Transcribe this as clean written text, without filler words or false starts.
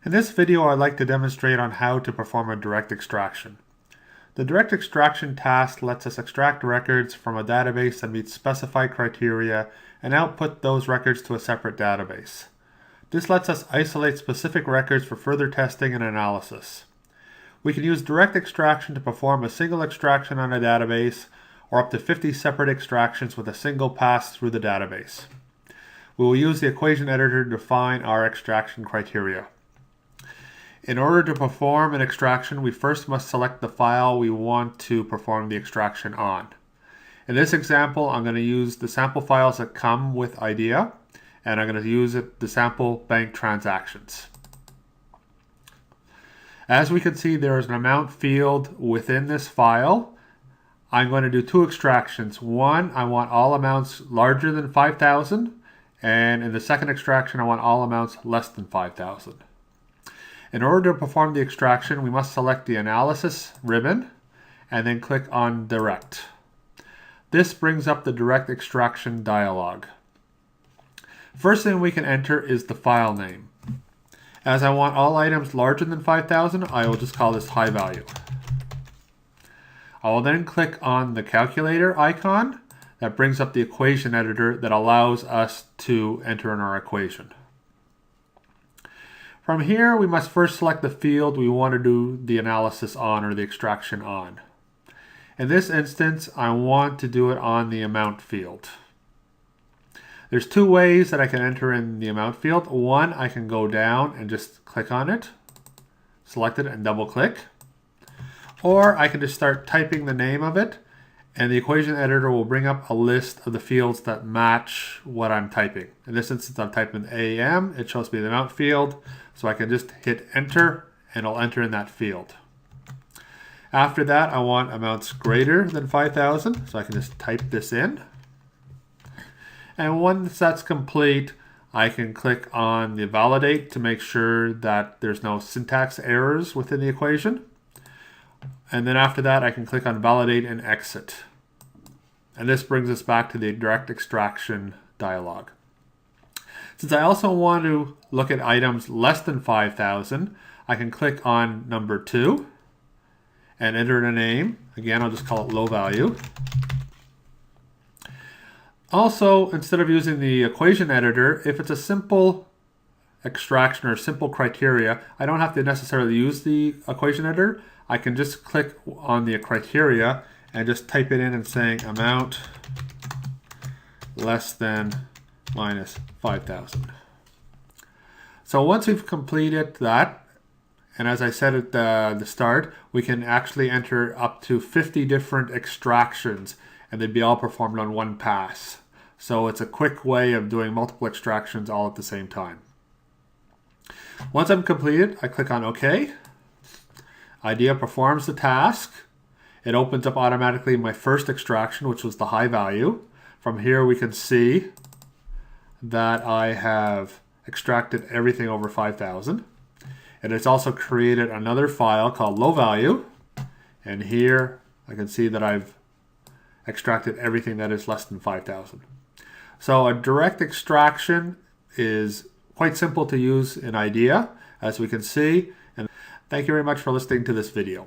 In this video, I'd like to demonstrate on how to perform a direct extraction. The direct extraction task lets us extract records from a database that meets specified criteria and output those records to a separate database. This lets us isolate specific records for further testing and analysis. We can use direct extraction to perform a single extraction on a database or up to 50 separate extractions with a single pass through the database. We will use the equation editor to define our extraction criteria. In order to perform an extraction, we first must select the file we want to perform the extraction on. In this example, I'm going to use the sample files that come with IDEA, and I'm going to use the sample bank transactions. As we can see, there is an amount field within this file. I'm going to do two extractions. One, I want all amounts larger than 5,000, and in the second extraction, I want all amounts less than 5,000. In order to perform the extraction, we must select the Analysis ribbon and then click on Direct. This brings up the Direct Extraction dialog. First thing we can enter is the file name. As I want all items larger than 5,000, I will just call this high value. I will then click on the calculator icon that brings up the equation editor that allows us to enter in our equation. From here, we must first select the field we want to do the analysis on or the extraction on. In this instance, I want to do it on the amount field. There's two ways that I can enter in the amount field. One, I can go down and just click on it, select it and double click. Or I can just start typing the name of it, and the equation editor will bring up a list of the fields that match what I'm typing. In this instance, I'm typing AM. It shows me the amount field, so I can just hit enter and it'll enter in that field. After that, I want amounts greater than 5,000, so I can just type this in. And once that's complete, I can click on the validate to make sure that there's no syntax errors within the equation. And then after that, I can click on validate and exit. And this brings us back to the direct extraction dialog. Since I also want to look at items less than 5,000, I can click on number 2 and enter in a name. Again, I'll just call it low value. Also, instead of using the equation editor, if it's a simple extraction or simple criteria, I don't have to necessarily use the equation editor. I can just click on the criteria and just type it in and saying amount less than minus 5,000. So once we've completed that, and as I said at the start, we can actually enter up to 50 different extractions and they'd be all performed on one pass. So it's a quick way of doing multiple extractions all at the same time. Once I'm completed, I click on OK. IDEA performs the task. It opens up automatically my first extraction, which was the high value. From here we can see that I have extracted everything over 5,000. And it's also created another file called low value. And here I can see that I've extracted everything that is less than 5,000. So a direct extraction is quite simple to use in IDEA, as we can see. And thank you very much for listening to this video.